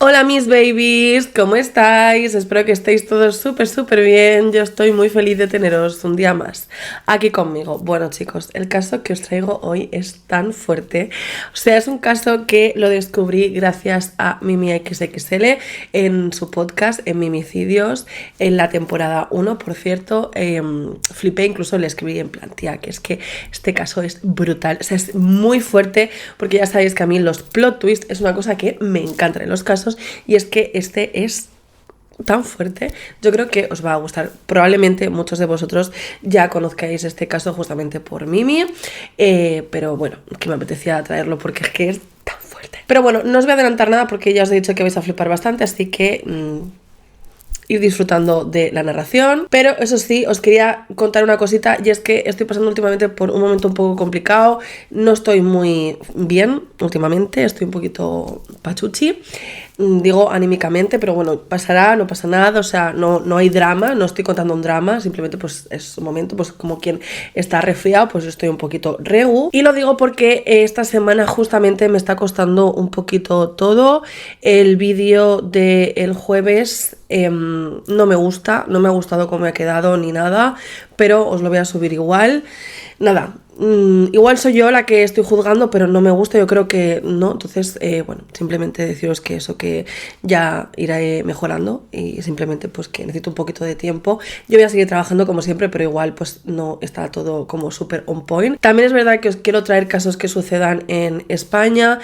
Hola mis babies, ¿cómo estáis? Espero que estéis todos súper bien. Yo estoy muy feliz de teneros un día más aquí conmigo. Bueno chicos, el caso que os traigo hoy es tan fuerte. O sea, es un caso que lo descubrí gracias a Mimi XXL en su podcast, en Mimicidios, en la temporada 1, por cierto. Flipé, incluso le escribí en plan, tía, que es que este caso es brutal. O sea, es muy fuerte porque ya sabéis que a mí los plot twists es una cosa que me encanta en los casos. Y es que este es tan fuerte, yo creo que os va a gustar. Probablemente muchos de vosotros ya conozcáis este caso justamente por Mimi, pero bueno, que me apetecía traerlo porque es que es tan fuerte. Pero bueno, no os voy a adelantar nada porque ya os he dicho que vais a flipar bastante, así que ir disfrutando de la narración. Pero eso sí, os quería contar una cosita, y es que estoy pasando últimamente por un momento un poco complicado. No estoy muy bien últimamente, estoy un poquito pachuchi, digo anímicamente, pero bueno, pasará, no pasa nada. O sea, no hay drama, no estoy contando un drama, simplemente pues es un momento, pues como quien está resfriado, pues estoy un poquito regu. Y lo digo porque esta semana justamente me está costando un poquito todo. El vídeo del jueves no me gusta, no me ha gustado cómo me ha quedado ni nada, pero os lo voy a subir igual. Nada, igual soy yo la que estoy juzgando, pero no me gusta, yo creo que no. Entonces, bueno, simplemente deciros que eso, que ya iré mejorando y simplemente pues que necesito un poquito de tiempo. Yo voy a seguir trabajando como siempre, pero igual pues no está todo como súper on point. También es verdad que os quiero traer casos que sucedan en España,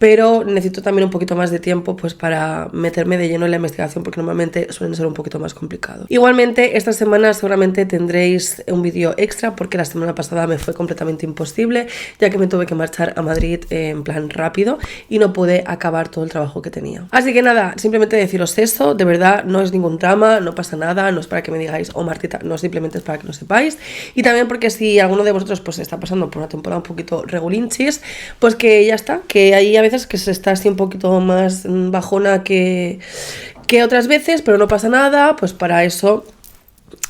pero necesito también un poquito más de tiempo pues para meterme de lleno en la investigación, porque normalmente suelen ser un poquito más complicados. Igualmente, esta semana seguramente tendréis un vídeo extra, porque la semana pasada me fue completamente imposible, ya que me tuve que marchar a Madrid en plan rápido y no pude acabar todo el trabajo que tenía. Así que nada, simplemente deciros eso, de verdad, no es ningún drama, no pasa nada, no es para que me digáis, oh Martita, no, simplemente es para que lo sepáis. Y también porque si alguno de vosotros pues está pasando por una temporada un poquito regulinchis, pues que ya está, que ahí a veces que se está así un poquito más bajona que otras veces, pero no pasa nada, pues para eso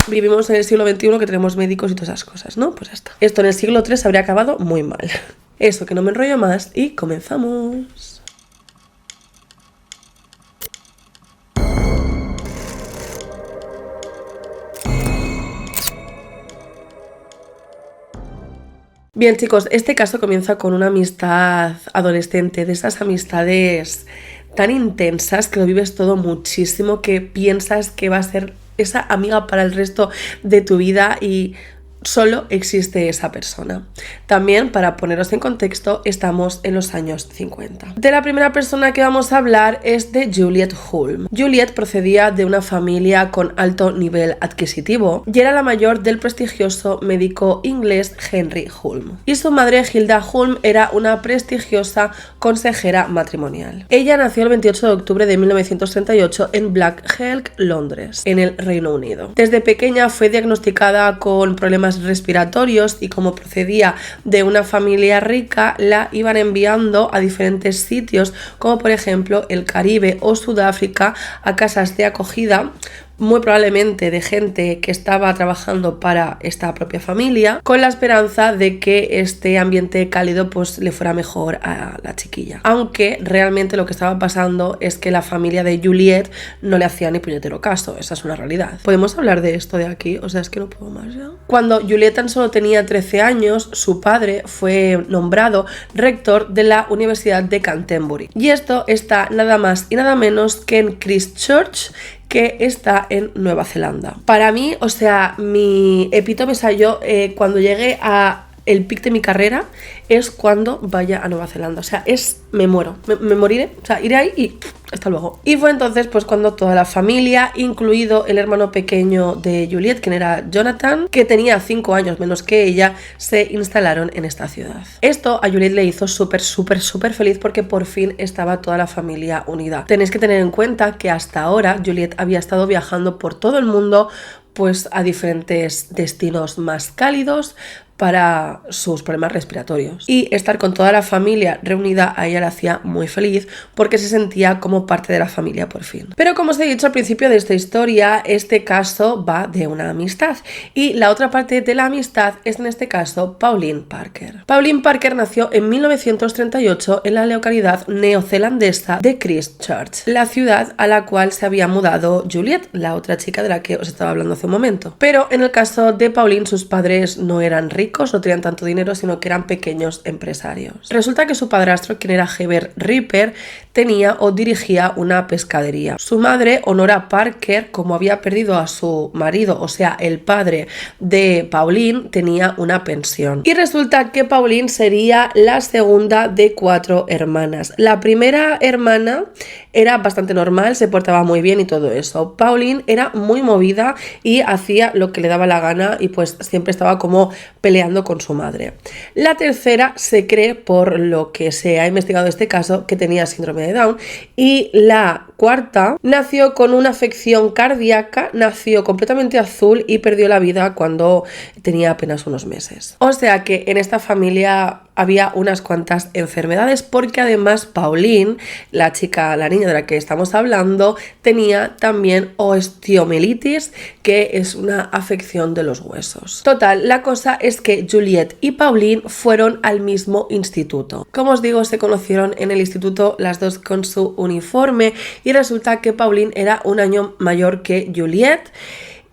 vivimos en el siglo XXI, que tenemos médicos y todas esas cosas, ¿no? Pues ya está. Esto en el siglo III habría acabado muy mal. Eso, que no me enrollo más y comenzamos. Bien chicos, este caso comienza con una amistad adolescente, de esas amistades tan intensas que lo vives todo muchísimo, que piensas que va a ser esa amiga para el resto de tu vida y solo existe esa persona. También, para poneros en contexto, estamos en los años 50. De la primera persona que vamos a hablar es de Juliet Hulme. Juliet procedía de una familia con alto nivel adquisitivo y era la mayor del prestigioso médico inglés Henry Hulme. Y su madre, Hilda Hulme, era una prestigiosa consejera matrimonial. Ella nació el 28 de octubre de 1938 en Blackheath, Londres, en el Reino Unido. Desde pequeña fue diagnosticada con problemas respiratorios y, como procedía de una familia rica, la iban enviando a diferentes sitios, como por ejemplo el Caribe o Sudáfrica, a casas de acogida, muy probablemente de gente que estaba trabajando para esta propia familia, con la esperanza de que este ambiente cálido pues le fuera mejor a la chiquilla. Aunque realmente lo que estaba pasando es que la familia de Juliet no le hacía ni puñetero caso, esa es una realidad. ¿Podemos hablar de esto de aquí? O sea, es que no puedo más ya. Cuando Juliet tan solo tenía 13 años, su padre fue nombrado rector de la Universidad de Canterbury. Y esto está nada más y nada menos que en Christchurch, que está en Nueva Zelanda. Para mí, o sea, mi epítome, o sea, yo cuando llegue a el pic de mi carrera es cuando vaya a Nueva Zelanda. O sea, me muero, me moriré, o sea, iré ahí y hasta luego. Y fue entonces pues cuando toda la familia, incluido el hermano pequeño de Juliet, quien era Jonathan, que tenía 5 años menos que ella, se instalaron en esta ciudad. Esto a Juliet le hizo súper feliz, porque por fin estaba toda la familia unida. Tenéis que tener en cuenta que hasta ahora Juliet había estado viajando por todo el mundo, pues a diferentes destinos más cálidos, para sus problemas respiratorios. Y estar con toda la familia reunida a ella la hacía muy feliz porque se sentía como parte de la familia por fin. Pero como os he dicho al principio de esta historia, este caso va de una amistad y la otra parte de la amistad es en este caso Pauline Parker. Pauline Parker nació en 1938 en la localidad neozelandesa de Christchurch, la ciudad a la cual se había mudado Juliet, la otra chica de la que os estaba hablando hace un momento. Pero en el caso de Pauline, sus padres no eran ricos, no tenían tanto dinero, sino que eran pequeños empresarios. Resulta que su padrastro, quien era Heber Ripper, tenía o dirigía una pescadería. Su madre, Honora Parker, como había perdido a su marido, o sea, el padre de Pauline, tenía una pensión. Y resulta que Pauline sería la segunda de 4 hermanas. La primera hermana era bastante normal, se portaba muy bien y todo eso. Pauline era muy movida y hacía lo que le daba la gana y pues siempre estaba como peleando con su madre. La tercera se cree, por lo que se ha investigado este caso, que tenía síndrome de Down, y la cuarta nació con una afección cardíaca, nació completamente azul y perdió la vida cuando tenía apenas unos meses. O sea que en esta familia había unas cuantas enfermedades porque además Pauline, la niña de la que estamos hablando, tenía también osteomielitis, que es una afección de los huesos. Total, la cosa es que Juliet y Pauline fueron al mismo instituto. Como os digo, se conocieron en el instituto las dos con su uniforme y resulta que Pauline era un año mayor que Juliet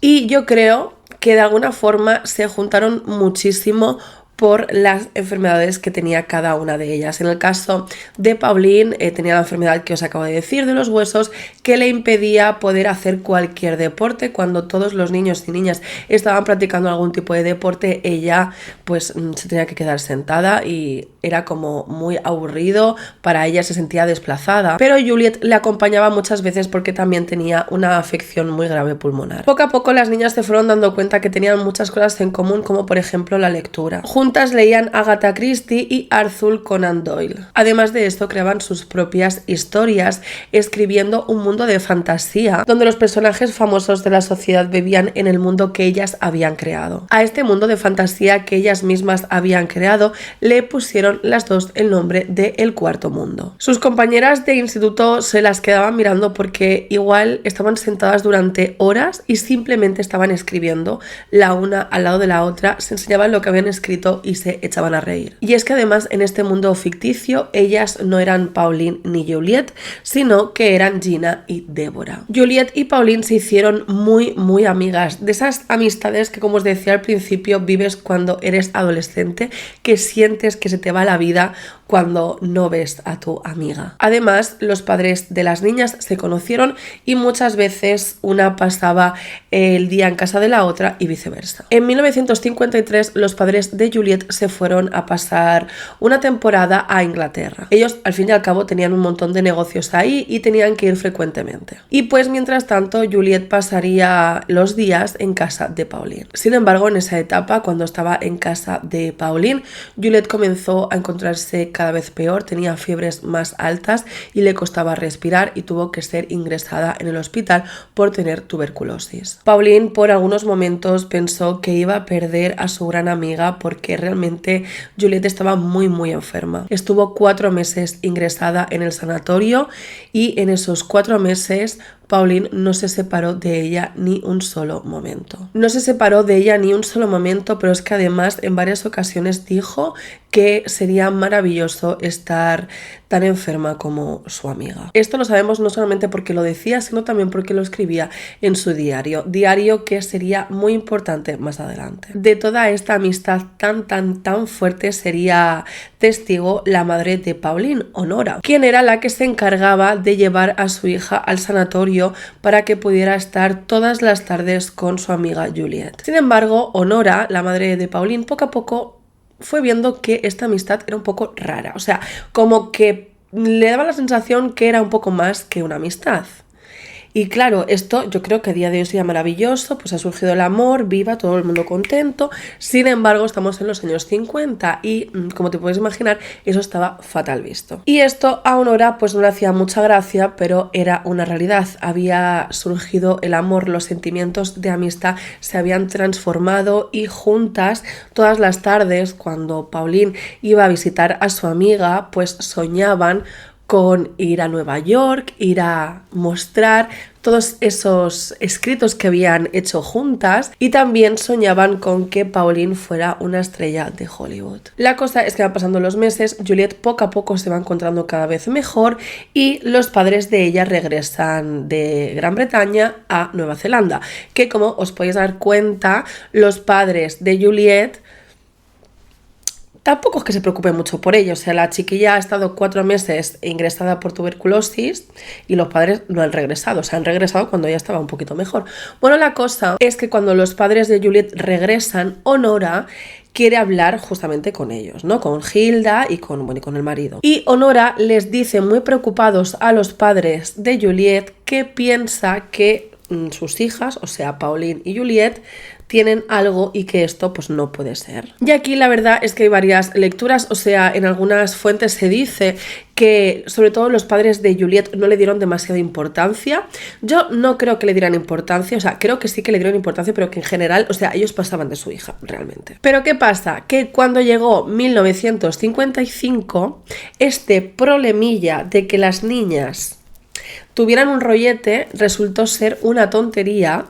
y yo creo que de alguna forma se juntaron muchísimo por las enfermedades que tenía cada una de ellas. En el caso de Pauline, tenía la enfermedad que os acabo de decir de los huesos, que le impedía poder hacer cualquier deporte. Cuando todos los niños y niñas estaban practicando algún tipo de deporte, ella pues se tenía que quedar sentada y era como muy aburrido, para ella se sentía desplazada. Pero Juliet le acompañaba muchas veces porque también tenía una afección muy grave pulmonar. Poco a poco las niñas se fueron dando cuenta que tenían muchas cosas en común, como por ejemplo la lectura. Juntas leían Agatha Christie y Arthur Conan Doyle. Además de esto, creaban sus propias historias, escribiendo un mundo de fantasía, donde los personajes famosos de la sociedad vivían en el mundo que ellas habían creado. A este mundo de fantasía que ellas mismas habían creado, le pusieron las dos el nombre de El Cuarto Mundo. Sus compañeras de instituto se las quedaban mirando porque igual estaban sentadas durante horas y simplemente estaban escribiendo la una al lado de la otra, se enseñaban lo que habían escrito y se echaban a reír. Y es que además en este mundo ficticio ellas no eran Pauline ni Juliet, sino que eran Gina y Débora. Juliet y Pauline se hicieron muy amigas, de esas amistades que, como os decía al principio, vives cuando eres adolescente, que sientes que se te va la vida cuando no ves a tu amiga. Además, los padres de las niñas se conocieron y muchas veces una pasaba el día en casa de la otra y viceversa. En 1953 los padres de Juliet se fueron a pasar una temporada a Inglaterra. Ellos al fin y al cabo tenían un montón de negocios ahí y tenían que ir frecuentemente. Y pues mientras tanto Juliet pasaría los días en casa de Pauline. Sin embargo, en esa etapa, cuando estaba en casa de Pauline, Juliet comenzó a encontrarse cada vez peor, tenía fiebres más altas y le costaba respirar y tuvo que ser ingresada en el hospital por tener tuberculosis. Pauline por algunos momentos pensó que iba a perder a su gran amiga porque realmente Juliet estaba muy enferma. Estuvo 4 meses ingresada en el sanatorio y en esos 4 meses Pauline no se separó de ella ni un solo momento. No se separó de ella ni un solo momento, pero es que además en varias ocasiones dijo que sería maravilloso estar tan enferma como su amiga. Esto lo sabemos no solamente porque lo decía, sino también porque lo escribía en su diario que sería muy importante más adelante. De toda esta amistad tan fuerte sería testigo la madre de Pauline, Honora, quien era la que se encargaba de llevar a su hija al sanatorio para que pudiera estar todas las tardes con su amiga Juliet. Sin embargo, Honora, la madre de Pauline, poco a poco fue viendo que esta amistad era un poco rara, o sea, como que le daba la sensación que era un poco más que una amistad. Y claro, esto yo creo que a día de hoy sería maravilloso, pues ha surgido el amor, viva, todo el mundo contento. Sin embargo, estamos en los años 50 y, como te puedes imaginar, eso estaba fatal visto. Y esto a Honora pues no le hacía mucha gracia, pero era una realidad. Había surgido el amor, los sentimientos de amistad se habían transformado y juntas todas las tardes, cuando Pauline iba a visitar a su amiga, pues soñaban con ir a Nueva York, ir a mostrar todos esos escritos que habían hecho juntas, y también soñaban con que Pauline fuera una estrella de Hollywood. La cosa es que van pasando los meses, Juliette poco a poco se va encontrando cada vez mejor y los padres de ella regresan de Gran Bretaña a Nueva Zelanda, que como os podéis dar cuenta, los padres de Juliette tampoco es que se preocupe mucho por ello. O sea, la chiquilla ha estado 4 meses ingresada por tuberculosis y los padres no han regresado. O sea, han regresado cuando ya estaba un poquito mejor. Bueno, la cosa es que cuando los padres de Juliette regresan, Honora quiere hablar justamente con ellos, ¿no? Con Hilda y con el marido. Y Honora les dice, muy preocupados a los padres de Juliette, que piensa que sus hijas, o sea, Pauline y Juliette, tienen algo y que esto pues no puede ser. Y aquí la verdad es que hay varias lecturas, o sea, en algunas fuentes se dice que sobre todo los padres de Juliette no le dieron demasiada importancia. Yo no creo que le dieran importancia, o sea, creo que sí que le dieron importancia, pero que en general, o sea, ellos pasaban de su hija, realmente. Pero ¿qué pasa? Que cuando llegó 1955, este problemilla de que las niñas tuvieran un rollete resultó ser una tontería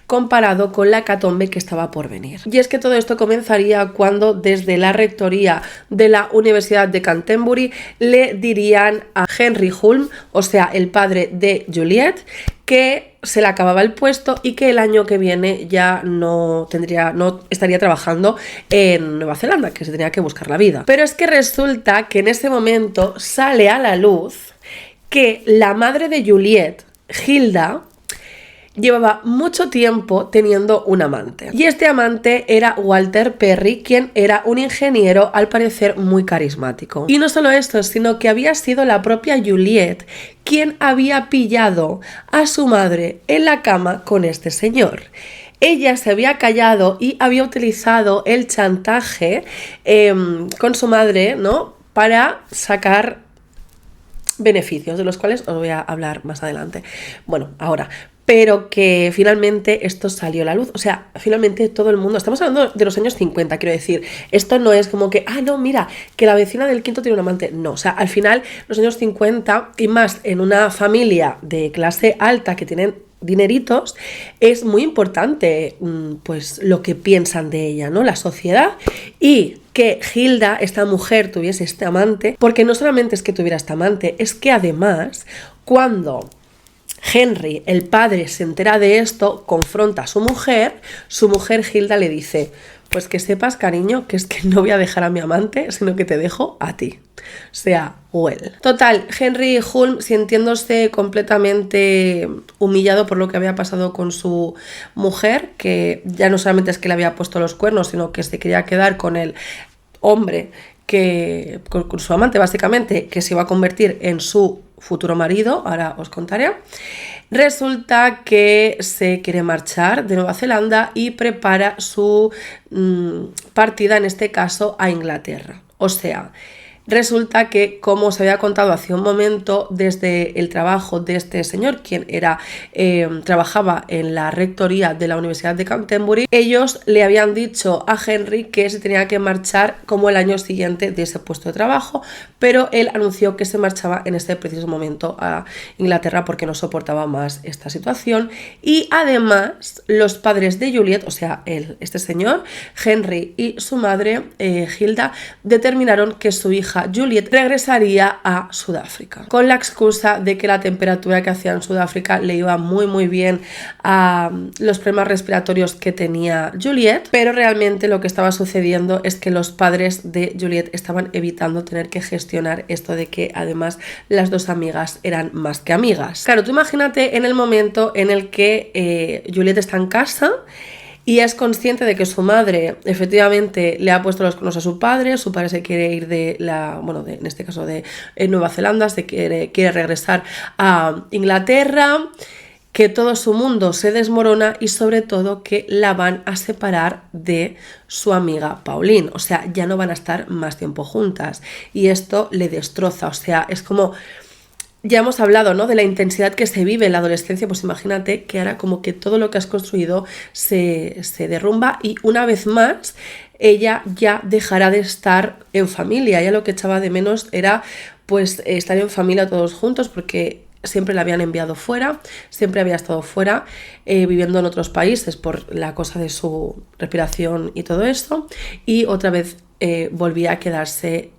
comparado con la hecatombe que estaba por venir. Y es que todo esto comenzaría cuando desde la rectoría de la Universidad de Canterbury le dirían a Henry Hulme, o sea, el padre de Juliette, que se le acababa el puesto y que el año que viene ya no estaría trabajando en Nueva Zelanda, que se tenía que buscar la vida. Pero es que resulta que en ese momento sale a la luz que la madre de Juliette, Hilda, llevaba mucho tiempo teniendo un amante. Y este amante era Walter Perry, quien era un ingeniero al parecer muy carismático. Y no solo esto, sino que había sido la propia Juliette quien había pillado a su madre en la cama con este señor. Ella se había callado y había utilizado el chantaje con su madre, ¿no?, para sacar beneficios, de los cuales os voy a hablar más adelante. Bueno, ahora, pero que finalmente esto salió a la luz. O sea, finalmente todo el mundo, estamos hablando de los años 50, quiero decir, esto no es como que, no, mira, que la vecina del quinto tiene un amante. No, o sea, al final, los años 50, y más en una familia de clase alta que tienen dineritos, es muy importante pues lo que piensan de ella, ¿no?, la sociedad. Y que Hilda, esta mujer, tuviese este amante, porque no solamente es que tuviera este amante, es que además, cuando Henry, el padre, se entera de esto, confronta a su mujer Hilda le dice, pues que sepas, cariño, que es que no voy a dejar a mi amante, sino que te dejo a ti. O sea, Total, Henry Hulme, sintiéndose completamente humillado por lo que había pasado con su mujer, que ya no solamente es que le había puesto los cuernos, sino que se quería quedar con el hombre con su amante, básicamente, que se iba a convertir en su futuro marido, ahora os contaré. Resulta que se quiere marchar de Nueva Zelanda y prepara su partida, en este caso, a Inglaterra. O sea, resulta que, como os había contado hace un momento, desde el trabajo de este señor, quien trabajaba en la rectoría de la Universidad de Canterbury, ellos le habían dicho a Henry que se tenía que marchar como el año siguiente de ese puesto de trabajo, pero él anunció que se marchaba en este preciso momento a Inglaterra porque no soportaba más esta situación. Y además, los padres de Juliette, o sea, este señor, Henry, y su madre, Hilda, determinaron que su hija Juliette regresaría a Sudáfrica, con la excusa de que la temperatura que hacía en Sudáfrica le iba muy muy bien a los problemas respiratorios que tenía Juliette, pero realmente lo que estaba sucediendo es que los padres de Juliette estaban evitando tener que gestionar esto de que además las dos amigas eran más que amigas. Claro, tú imagínate en el momento en el que Juliette está en casa y es consciente de que su madre efectivamente le ha puesto los cuernos a su padre se quiere ir en este caso de Nueva Zelanda, quiere regresar a Inglaterra, que todo su mundo se desmorona y sobre todo que la van a separar de su amiga Pauline. O sea, ya no van a estar más tiempo juntas y esto le destroza. O sea, es como... Ya hemos hablado, ¿no?, de la intensidad que se vive en la adolescencia, pues imagínate que ahora como que todo lo que has construido se derrumba y una vez más ella ya dejará de estar en familia. Ella lo que echaba de menos era pues estar en familia todos juntos porque siempre la habían enviado fuera, siempre había estado fuera, viviendo en otros países por la cosa de su respiración y todo esto, y otra vez volvía a quedarse,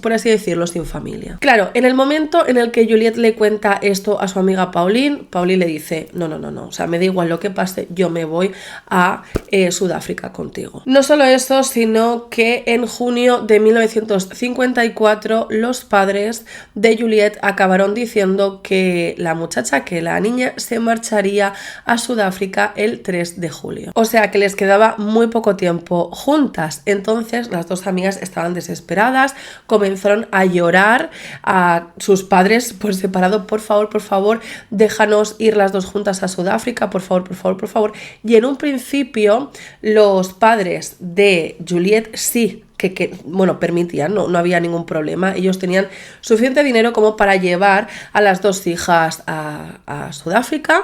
por así decirlo, sin familia. Claro, en el momento en el que Juliet le cuenta esto a su amiga Pauline, Pauline le dice, no, o sea, me da igual lo que pase, yo me voy a Sudáfrica contigo. No solo eso, sino que en junio de 1954 los padres de Juliet acabaron diciendo que la muchacha, que la niña, se marcharía a Sudáfrica el 3 de julio. O sea que les quedaba muy poco tiempo juntas. Entonces las dos amigas estaban desesperadas, comenzaron a llorar a sus padres por separado, por favor, déjanos ir las dos juntas a Sudáfrica, por favor. Y en un principio los padres de Juliet sí que permitían, no había ningún problema. Ellos tenían suficiente dinero como para llevar a las dos hijas a Sudáfrica.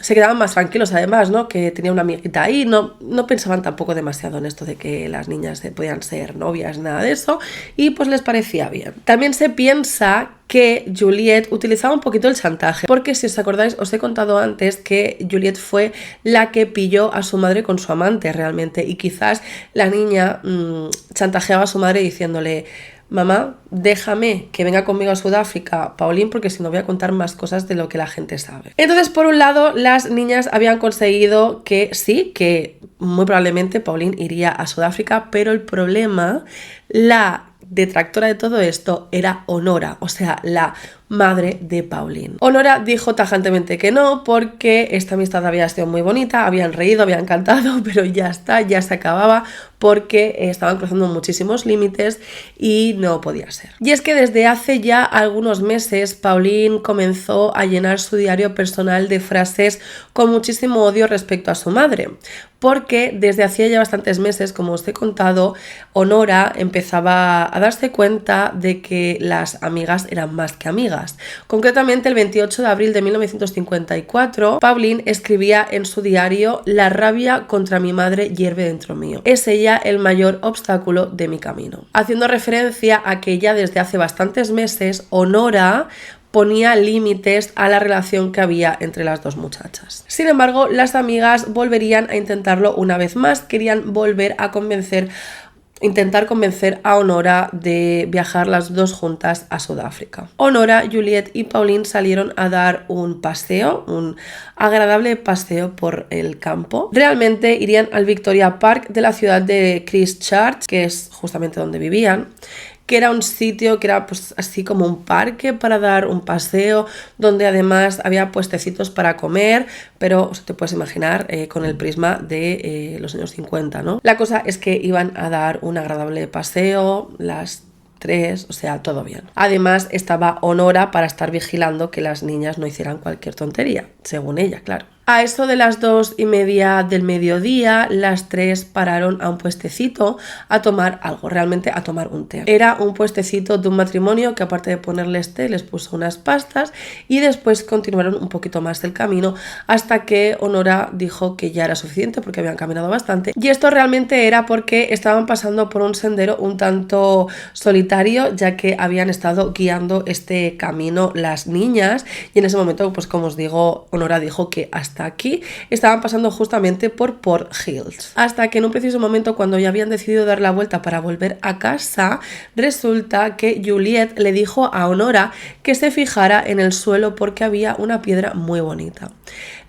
Se quedaban más tranquilos además, ¿no?, que tenía una amiguita ahí, no pensaban tampoco demasiado en esto de que las niñas podían ser novias, nada de eso, y pues les parecía bien. También se piensa que Juliet utilizaba un poquito el chantaje, porque si os acordáis, os he contado antes que Juliet fue la que pilló a su madre con su amante realmente, y quizás la niña chantajeaba a su madre diciéndole, mamá, déjame que venga conmigo a Sudáfrica, Pauline, porque si no voy a contar más cosas de lo que la gente sabe. Entonces, por un lado, las niñas habían conseguido que sí, que muy probablemente Pauline iría a Sudáfrica, pero el problema, la detractora de todo esto, era Honora, o sea, la madre de Pauline. Honora dijo tajantemente que no, porque esta amistad había sido muy bonita, habían reído, habían cantado, pero ya está, ya se acababa, porque estaban cruzando muchísimos límites y no podía ser. Y es que desde hace ya algunos meses Pauline comenzó a llenar su diario personal de frases con muchísimo odio respecto a su madre, porque desde hacía ya bastantes meses, como os he contado, Honora empezaba a darse cuenta de que las amigas eran más que amigas. Concretamente, el 28 de abril de 1954, Pauline escribía en su diario: la rabia contra mi madre hierve dentro mío. Es ella el mayor obstáculo de mi camino. Haciendo referencia a que ya desde hace bastantes meses Honora ponía límites a la relación que había entre las dos muchachas. Sin embargo, las amigas volverían a intentarlo una vez más, querían volver a intentar convencer a Honora de viajar las dos juntas a Sudáfrica. Honora, Juliet y Pauline salieron a dar un paseo, un agradable paseo por el campo. Realmente irían al Victoria Park de la ciudad de Christchurch, que es justamente donde vivían, que era un sitio que era pues así como un parque para dar un paseo, donde además había puestecitos para comer, pero o sea, te puedes imaginar con el prisma de los años 50, ¿no? La cosa es que iban a dar un agradable paseo, las tres, o sea, todo bien. Además estaba Honora para estar vigilando que las niñas no hicieran cualquier tontería, según ella, claro. A eso de las 2:30 del mediodía, las tres pararon a un puestecito a tomar algo, realmente a tomar un té. Era un puestecito de un matrimonio que, aparte de ponerles té, les puso unas pastas, y después continuaron un poquito más el camino hasta que Honora dijo que ya era suficiente porque habían caminado bastante. Y esto realmente era porque estaban pasando por un sendero un tanto solitario, ya que habían estado guiando este camino las niñas, y en ese momento, pues como os digo, Honora dijo que hasta aquí estaban pasando justamente por Port Hills, hasta que en un preciso momento, cuando ya habían decidido dar la vuelta para volver a casa, resulta que Juliet le dijo a Honora que se fijara en el suelo porque había una piedra muy bonita.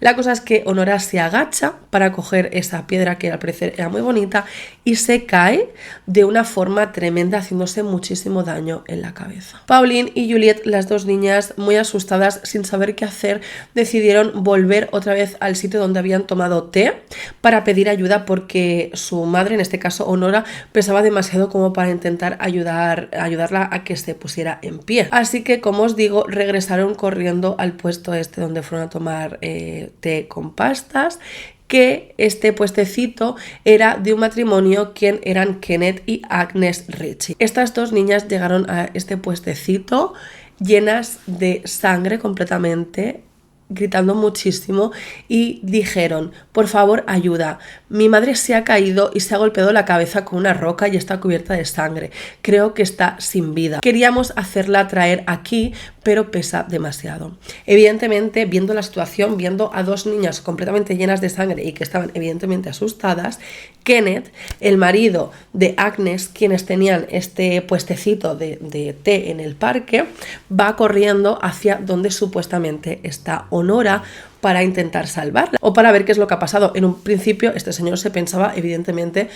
La cosa es que Honora se agacha para coger esa piedra que al parecer era muy bonita y se cae de una forma tremenda, haciéndose muchísimo daño en la cabeza. Pauline y Juliet, las dos niñas muy asustadas, sin saber qué hacer, decidieron volver otra vez vez al sitio donde habían tomado té para pedir ayuda porque su madre, en este caso Honora, pesaba demasiado como para intentar ayudarla a que se pusiera en pie. Así que, como os digo, regresaron corriendo al puesto este donde fueron a tomar té con pastas, que este puestecito era de un matrimonio quien eran Kenneth y Agnes Ritchie. Estas dos niñas llegaron a este puestecito llenas de sangre completamente, gritando muchísimo, y dijeron: por favor, ayuda, mi madre se ha caído y se ha golpeado la cabeza con una roca y está cubierta de sangre, creo que está sin vida, queríamos hacerla traer aquí pero pesa demasiado. Evidentemente, viendo la situación, viendo a dos niñas completamente llenas de sangre y que estaban evidentemente asustadas, Kenneth, el marido de Agnes, quienes tenían este puestecito de té en el parque, va corriendo hacia donde supuestamente está Honora para intentar salvarla o para ver qué es lo que ha pasado. En un principio este señor se pensaba evidentemente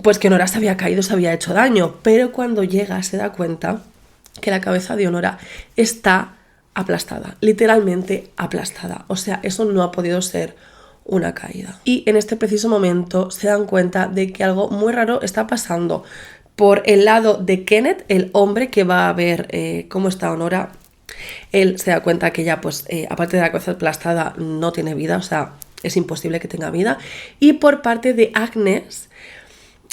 pues que Honora se había caído, se había hecho daño, pero cuando llega se da cuenta que la cabeza de Honora está aplastada, literalmente aplastada. O sea, eso no ha podido ser una caída. Y en este preciso momento se dan cuenta de que algo muy raro está pasando. Por el lado de Kenneth, el hombre que va a ver cómo está Honora, él se da cuenta que ya, pues, aparte de la cabeza aplastada, no tiene vida, o sea, es imposible que tenga vida. Y por parte de Agnes,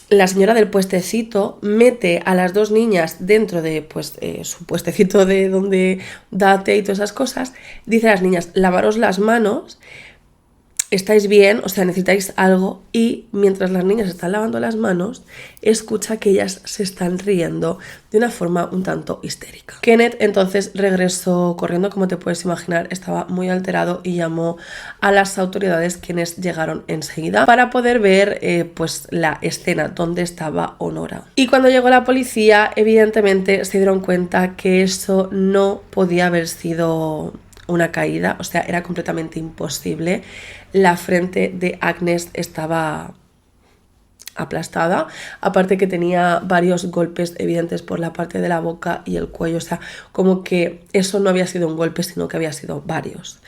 la señora del puestecito mete a las dos niñas dentro de pues, su puestecito de donde da té y todas esas cosas. Dice a las niñas: lavaros las manos, estáis bien, o sea, necesitáis algo. Y mientras las niñas están lavando las manos, escucha que ellas se están riendo de una forma un tanto histérica. Kenneth entonces regresó corriendo, como te puedes imaginar, estaba muy alterado y llamó a las autoridades, quienes llegaron enseguida para poder ver pues la escena donde estaba Honora. Y cuando llegó la policía, evidentemente se dieron cuenta que eso no podía haber sido una caída, o sea, era completamente imposible. La frente de Agnes estaba aplastada, aparte que tenía varios golpes evidentes por la parte de la boca y el cuello, o sea, como que eso no había sido un golpe, sino que había sido varios.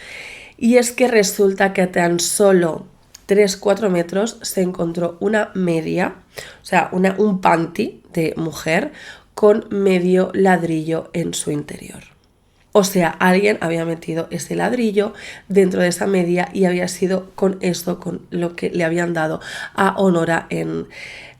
Y es que resulta que a tan solo 3-4 metros se encontró una media, o sea, un panty de mujer con medio ladrillo en su interior. O sea, alguien había metido ese ladrillo dentro de esa media y había sido con esto, con lo que le habían dado a Honora en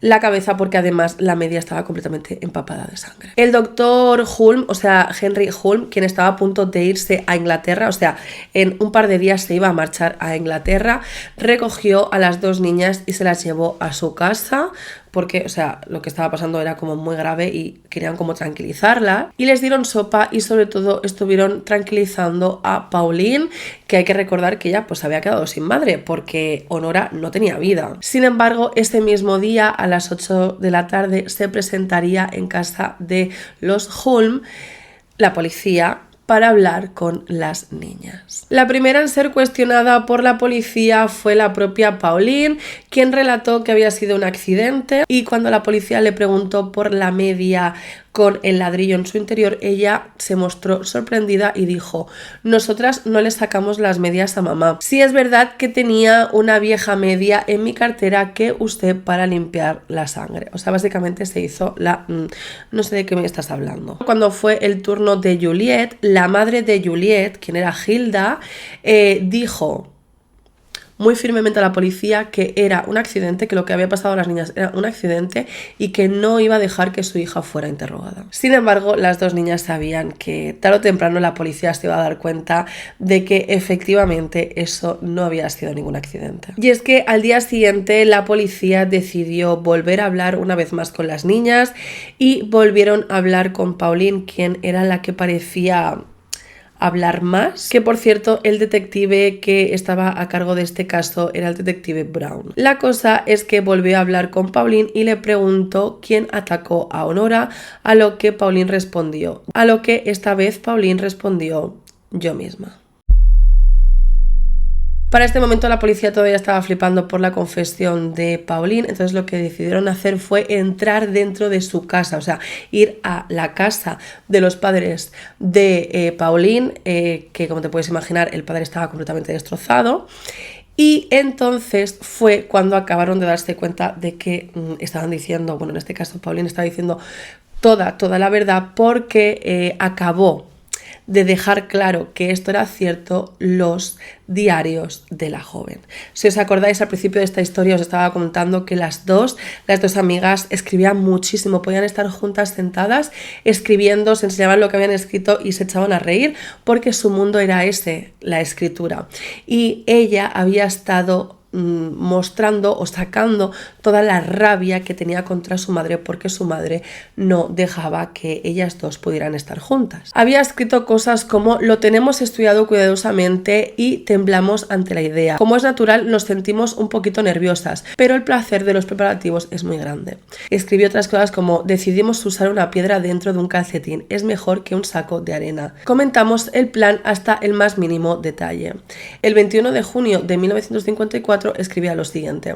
la cabeza, porque además la media estaba completamente empapada de sangre. El doctor Hulme, o sea, Henry Hulme, quien estaba a punto de irse a Inglaterra, o sea, en un par de días se iba a marchar a Inglaterra, recogió a las dos niñas y se las llevó a su casa, porque, o sea, lo que estaba pasando era como muy grave y querían como tranquilizarla, y les dieron sopa y sobre todo estuvieron tranquilizando a Pauline, que hay que recordar que ella pues había quedado sin madre porque Honora no tenía vida. Sin embargo, ese mismo día a las 8 de la tarde se presentaría en casa de los Hulme la policía para hablar con las niñas. La primera en ser cuestionada por la policía fue la propia Pauline, quien relató que había sido un accidente, y cuando la policía le preguntó por la media con el ladrillo en su interior, ella se mostró sorprendida y dijo: nosotras no le sacamos las medias a mamá. Sí es verdad que tenía una vieja media en mi cartera que usé para limpiar la sangre. O sea, básicamente se hizo la... no sé de qué me estás hablando. Cuando fue el turno de Juliet, la madre de Juliet, quien era Hilda, dijo muy firmemente a la policía que era un accidente, que lo que había pasado a las niñas era un accidente y que no iba a dejar que su hija fuera interrogada. Sin embargo, las dos niñas sabían que tarde o temprano la policía se iba a dar cuenta de que efectivamente eso no había sido ningún accidente. Y es que al día siguiente la policía decidió volver a hablar una vez más con las niñas y volvieron a hablar con Pauline, quien era la que parecía hablar más, que por cierto el detective que estaba a cargo de este caso era el detective Brown. La cosa es que volvió a hablar con Pauline y le preguntó quién atacó a Honora, a lo que Pauline respondió, a lo que esta vez Pauline respondió: yo misma. Para este momento la policía todavía estaba flipando por la confesión de Pauline, entonces lo que decidieron hacer fue entrar dentro de su casa, o sea, ir a la casa de los padres de Pauline, que como te puedes imaginar el padre estaba completamente destrozado. Y entonces fue cuando acabaron de darse cuenta de que estaban diciendo, bueno, en este caso Pauline estaba diciendo toda la verdad, porque acabó de dejar claro que esto era cierto los diarios de la joven. Si os acordáis, al principio de esta historia os estaba contando que las dos amigas escribían muchísimo, podían estar juntas sentadas escribiendo, se enseñaban lo que habían escrito y se echaban a reír porque su mundo era ese, la escritura. Y ella había estado mostrando o sacando toda la rabia que tenía contra su madre porque su madre no dejaba que ellas dos pudieran estar juntas. Había escrito cosas como: lo tenemos estudiado cuidadosamente y temblamos ante la idea. Como es natural, nos sentimos un poquito nerviosas, pero el placer de los preparativos es muy grande. Escribió otras cosas como: decidimos usar una piedra dentro de un calcetín, es mejor que un saco de arena. Comentamos el plan hasta el más mínimo detalle. El 21 de junio de 1954 escribía lo siguiente: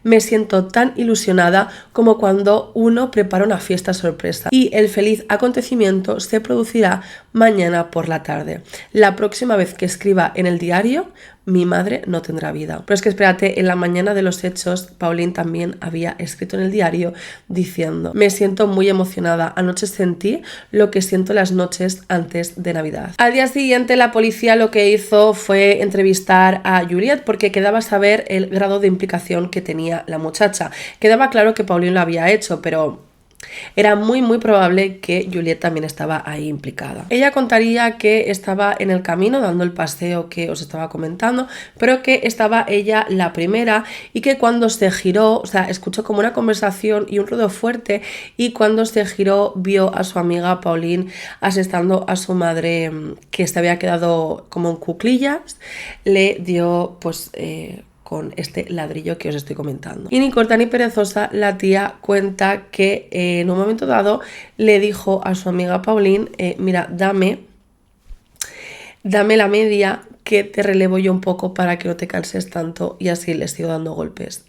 me siento tan ilusionada como cuando uno prepara una fiesta sorpresa y el feliz acontecimiento se producirá mañana por la tarde. La próxima vez que escriba en el diario, mi madre no tendrá vida. Pero es que espérate, en la mañana de los hechos, Pauline también había escrito en el diario diciendo: me siento muy emocionada, anoche sentí lo que siento las noches antes de Navidad. Al día siguiente la policía lo que hizo fue entrevistar a Juliette porque quedaba saber el grado de implicación que tenía la muchacha. Quedaba claro que Pauline lo había hecho, pero era muy probable que Juliette también estaba ahí implicada. Ella contaría que estaba en el camino dando el paseo que os estaba comentando, pero que estaba ella la primera y que cuando se giró, o sea, escuchó como una conversación y un ruido fuerte, y cuando se giró vio a su amiga Pauline asestando a su madre, que se había quedado como en cuclillas. Le dio pues con este ladrillo que os estoy comentando. Y ni corta ni perezosa, la tía cuenta que en un momento dado le dijo a su amiga Pauline: mira, dame la media que te relevo yo un poco para que no te canses tanto, y así le sigo dando golpes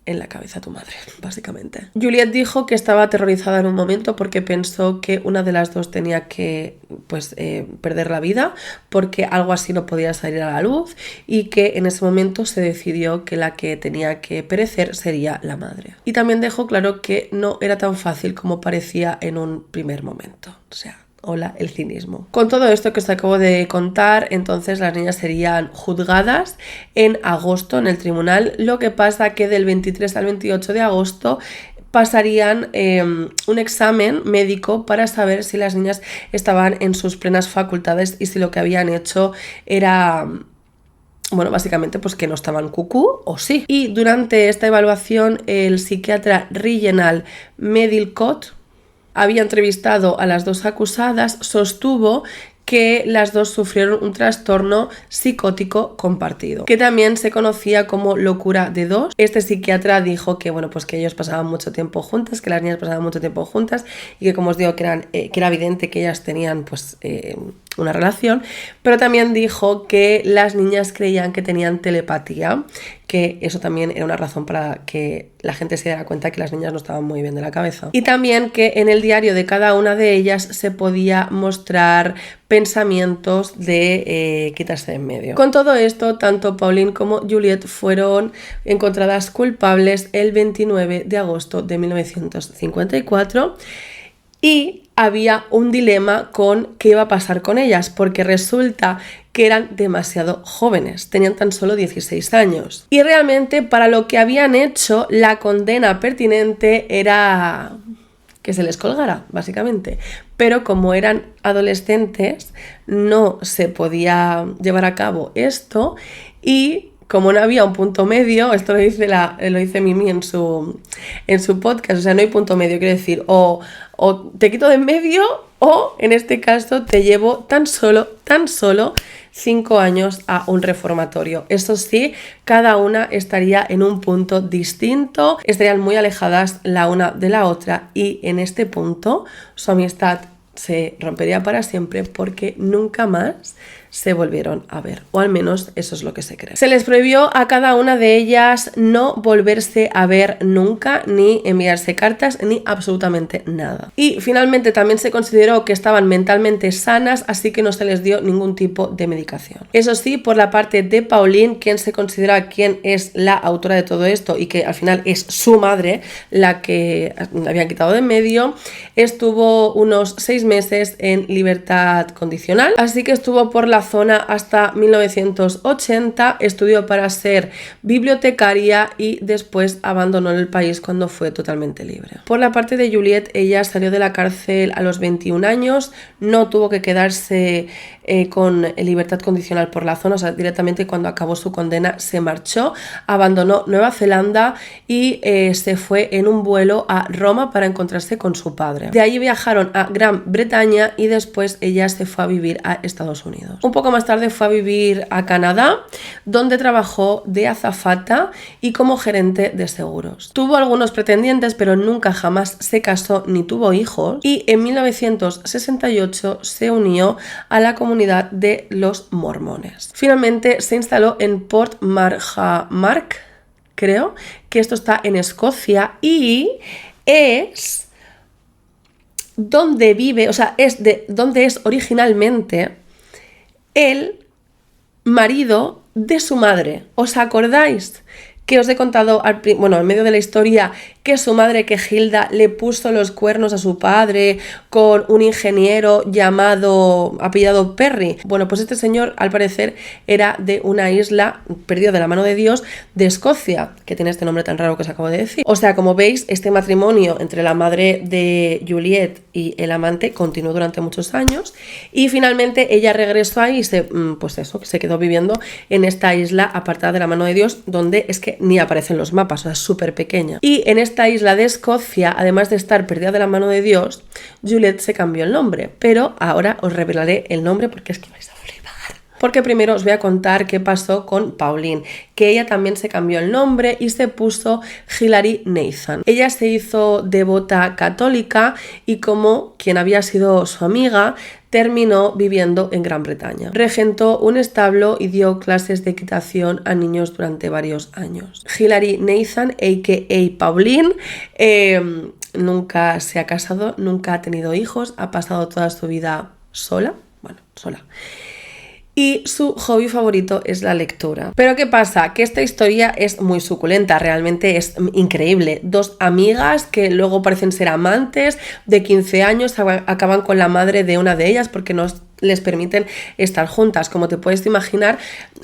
en la cabeza a tu madre, básicamente. Juliette dijo que estaba aterrorizada en un momento porque pensó que una de las dos tenía que perder la vida porque algo así no podía salir a la luz, y que en ese momento se decidió que la que tenía que perecer sería la madre. Y también dejó claro que no era tan fácil como parecía en un primer momento. O sea, hola, el cinismo. Con todo esto que os acabo de contar, entonces las niñas serían juzgadas en agosto en el tribunal. Lo que pasa que del 23 al 28 de agosto pasarían un examen médico para saber si las niñas estaban en sus plenas facultades y si lo que habían hecho era, bueno, básicamente pues que no estaban cucú o sí. Y durante esta evaluación el psiquiatra Reginald Medlicott había entrevistado a las dos acusadas, sostuvo que las dos sufrieron un trastorno psicótico compartido, que también se conocía como locura de dos. Este psiquiatra dijo que, bueno, pues que ellos pasaban mucho tiempo juntas, que las niñas pasaban mucho tiempo juntas, y que, como os digo, que era evidente que ellas tenían pues una relación, pero también dijo que las niñas creían que tenían telepatía, que eso también era una razón para que la gente se diera cuenta que las niñas no estaban muy bien de la cabeza. Y también que en el diario de cada una de ellas se podía mostrar pensamientos de quitarse de en medio. Con todo esto, tanto Pauline como Juliette fueron encontradas culpables el 29 de agosto de 1954, y había un dilema con qué iba a pasar con ellas, porque resulta que eran demasiado jóvenes, tenían tan solo 16 años. Y realmente para lo que habían hecho, la condena pertinente era que se les colgara, básicamente. Pero como eran adolescentes, no se podía llevar a cabo esto, y como no había un punto medio, esto lo dice Mimi en su podcast, o sea, no hay punto medio, quiere decir, o te quito de en medio, o en este caso te llevo tan solo 5 años a un reformatorio. Eso sí, cada una estaría en un punto distinto, estarían muy alejadas la una de la otra, y en este punto su amistad se rompería para siempre porque nunca más se volvieron a ver, o al menos eso es lo que se cree. Se les prohibió a cada una de ellas no volverse a ver nunca, ni enviarse cartas, ni absolutamente nada. Y finalmente también se consideró que estaban mentalmente sanas, así que no se les dio ningún tipo de medicación. Eso sí, por la parte de Pauline, quien se considera quien es la autora de todo esto y que al final es su madre la que la habían quitado de en medio, estuvo unos 6 meses en libertad condicional, así que estuvo por la zona hasta 1980, estudió para ser bibliotecaria y después abandonó el país cuando fue totalmente libre. Por la parte de Juliette, ella salió de la cárcel a los 21 años, no tuvo que quedarse con libertad condicional por la zona, o sea, directamente cuando acabó su condena se marchó, abandonó Nueva Zelanda y se fue en un vuelo a Roma para encontrarse con su padre. De allí viajaron a Gran Bretaña y después ella se fue a vivir a Estados Unidos. Un poco más tarde fue a vivir a Canadá, donde trabajó de azafata y como gerente de seguros. Tuvo algunos pretendientes, pero nunca jamás se casó ni tuvo hijos, y en 1968 se unió a la comunidad de los mormones. Finalmente se instaló en Port Marmac, creo que esto está en Escocia, y es donde vive, o sea, es de donde es originalmente el marido de su madre. ¿Os acordáis? Que os he contado, en medio de la historia, que su madre, que Hilda, le puso los cuernos a su padre con un ingeniero apellidado Perry. Bueno, pues este señor, al parecer, era de una isla, perdido de la mano de Dios, de Escocia, que tiene este nombre tan raro que os acabo de decir. O sea, como veis, este matrimonio entre la madre de Juliette y el amante continuó durante muchos años, y finalmente ella regresó ahí y se quedó viviendo en esta isla apartada de la mano de Dios, donde es que ni aparecen los mapas, o sea, es súper pequeña. Y en esta isla de Escocia, además de estar perdida de la mano de Dios, Juliette se cambió el nombre, pero ahora os revelaré el nombre porque es que vais a flipar. Porque primero os voy a contar qué pasó con Pauline, que ella también se cambió el nombre y se puso Hilary Nathan. Ella se hizo devota católica y, como quien había sido su amiga, terminó viviendo en Gran Bretaña. Regentó un establo y dio clases de equitación a niños durante varios años. Hilary Nathan, a.k.a. Pauline, nunca se ha casado, nunca ha tenido hijos, ha pasado toda su vida sola. Y su hobby favorito es la lectura. Pero ¿qué pasa? Que esta historia es muy suculenta, realmente es increíble. 2 amigas que luego parecen ser amantes de 15 años, acaban con la madre de una de ellas porque no les permiten estar juntas. Como te puedes imaginar,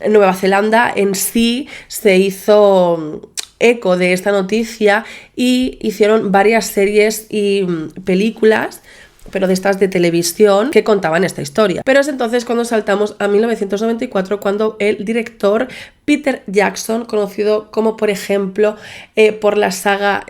Nueva Zelanda en sí se hizo eco de esta noticia y hicieron varias series y películas, pero de estas de televisión, que contaban esta historia. Pero es entonces cuando saltamos a 1994, cuando el director Peter Jackson, conocido como, por ejemplo, por la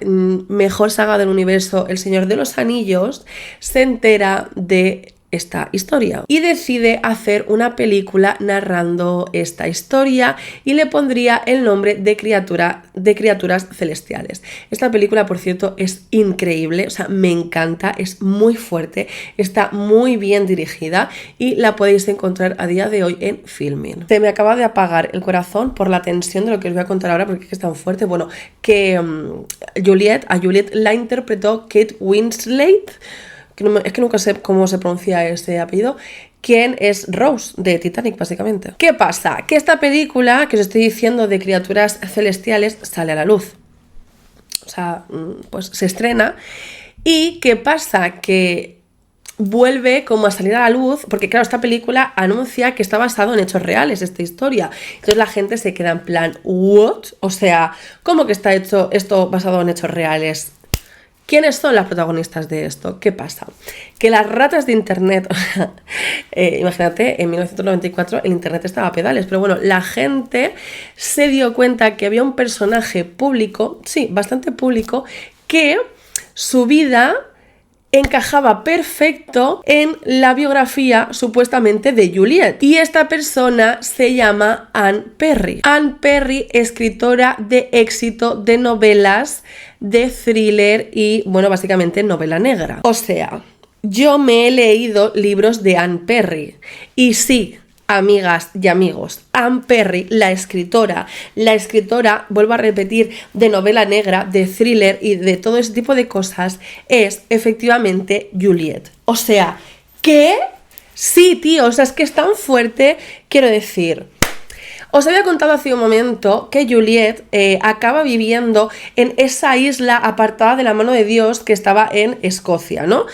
mejor saga del universo, El Señor de los Anillos, se entera de esta historia y decide hacer una película narrando esta historia y le pondría el nombre de Criaturas Celestiales. Esta película, por cierto, es increíble, o sea, me encanta, es muy fuerte, está muy bien dirigida y la podéis encontrar a día de hoy en Filmin. Se me acaba de apagar el corazón por la tensión de lo que os voy a contar ahora porque es tan fuerte. Bueno, que a Juliette la interpretó Kate Winslet, es que nunca sé cómo se pronuncia ese apellido, quien es Rose de Titanic, básicamente. ¿Qué pasa? Que esta película que os estoy diciendo de Criaturas Celestiales sale a la luz. O sea, pues se estrena. ¿Y qué pasa? Que vuelve como a salir a la luz, porque claro, esta película anuncia que está basado en hechos reales, esta historia. Entonces la gente se queda en plan, ¿what? O sea, ¿cómo que está hecho esto basado en hechos reales? ¿Quiénes son las protagonistas de esto? ¿Qué pasa? Que las ratas de internet, imagínate, en 1994 el internet estaba a pedales, pero bueno, la gente se dio cuenta que había un personaje público, sí, bastante público, que su vida encajaba perfecto en la biografía supuestamente de Juliette. Y esta persona se llama Anne Perry. Anne Perry, escritora de éxito de novelas, de thriller y, bueno, básicamente novela negra. O sea, yo me he leído libros de Anne Perry y sí, amigas y amigos, Anne Perry, la escritora, vuelvo a repetir, de novela negra, de thriller y de todo ese tipo de cosas, es efectivamente Juliet. O sea, ¿qué? Sí, tío, o sea, es que es tan fuerte, quiero decir. Os había contado hace un momento que Juliet acaba viviendo en esa isla apartada de la mano de Dios que estaba en Escocia, ¿no?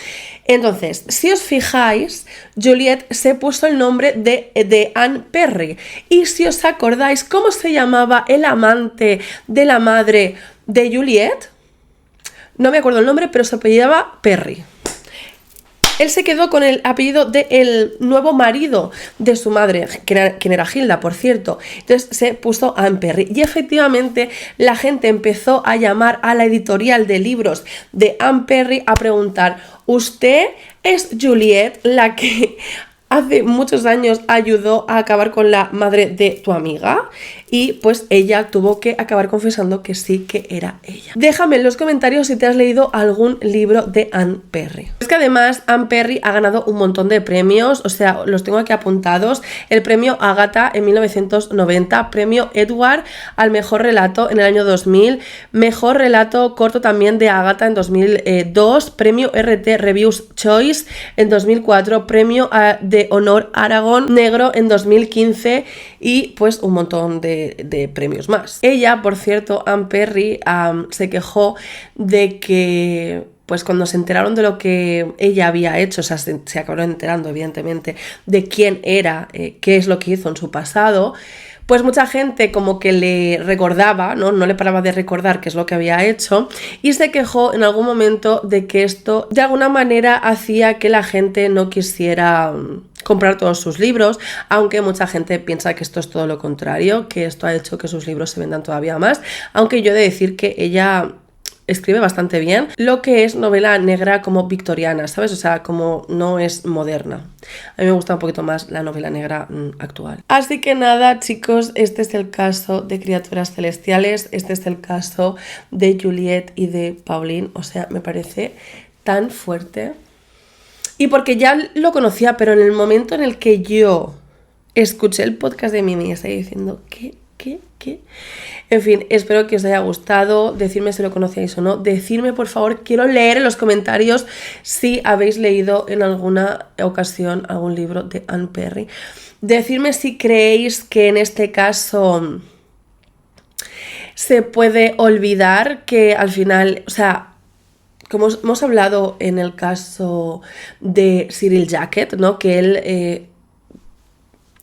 Entonces, si os fijáis, Juliet se puso el nombre de Anne Perry. Y si os acordáis, ¿cómo se llamaba el amante de la madre de Juliet? No me acuerdo el nombre, pero se apellidaba Perry. Él se quedó con el apellido del nuevo marido de su madre, quien era Hilda, por cierto. Entonces se puso Anne Perry. Y efectivamente la gente empezó a llamar a la editorial de libros de Anne Perry a preguntar: ¿usted es Juliet, la que hace muchos años ayudó a acabar con la madre de tu amiga? Y pues ella tuvo que acabar confesando que sí, que era ella. Déjame en los comentarios si te has leído algún libro de Anne Perry. Es que además Anne Perry ha ganado un montón de premios, o sea, los tengo aquí apuntados. El premio Agatha en 1990, premio Edward al mejor relato en el año 2000, mejor relato corto también de Agatha en 2002, premio RT Reviews Choice en 2004, premio de honor Aragón Negro en 2015 y pues un montón de premios más. Ella, por cierto, Anne Perry, se quejó de que pues cuando se enteraron de lo que ella había hecho, o sea, se acabaron enterando evidentemente de quién era, qué es lo que hizo en su pasado, pues mucha gente como que le recordaba, ¿no? No le paraba de recordar qué es lo que había hecho, y se quejó en algún momento de que esto de alguna manera hacía que la gente no quisiera comprar todos sus libros, aunque mucha gente piensa que esto es todo lo contrario, que esto ha hecho que sus libros se vendan todavía más, aunque yo he de decir que ella escribe bastante bien lo que es novela negra como victoriana, ¿sabes? O sea, como no es moderna. A mí me gusta un poquito más la novela negra actual. Así que nada, chicos, este es el caso de Criaturas Celestiales, este es el caso de Juliet y de Pauline, o sea, me parece tan fuerte. Y porque ya lo conocía, pero en el momento en el que yo escuché el podcast de Mimi, estaba diciendo, ¿qué? En fin, espero que os haya gustado, decidme si lo conocíais o no, decidme por favor, quiero leer en los comentarios si habéis leído en alguna ocasión algún libro de Anne Perry. Decidme si creéis que en este caso se puede olvidar que al final, o sea, como hemos hablado en el caso de Cyril Jacket, ¿no? Que él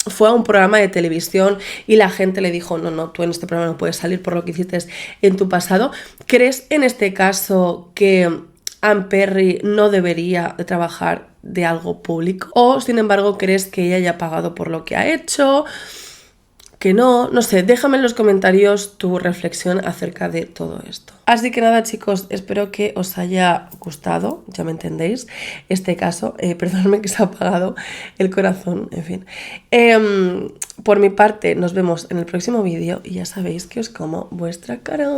fue a un programa de televisión y la gente le dijo, no, tú en este programa no puedes salir por lo que hiciste en tu pasado. ¿Crees en este caso que Anne Perry no debería de trabajar de algo público? ¿O, sin embargo, crees que ella haya pagado por lo que ha hecho? Que no sé, déjame en los comentarios tu reflexión acerca de todo esto. Así que nada, chicos, espero que os haya gustado, ya me entendéis, este caso. Perdóname que se ha apagado el corazón, en fin. Por mi parte, nos vemos en el próximo vídeo y ya sabéis que os como vuestra cara.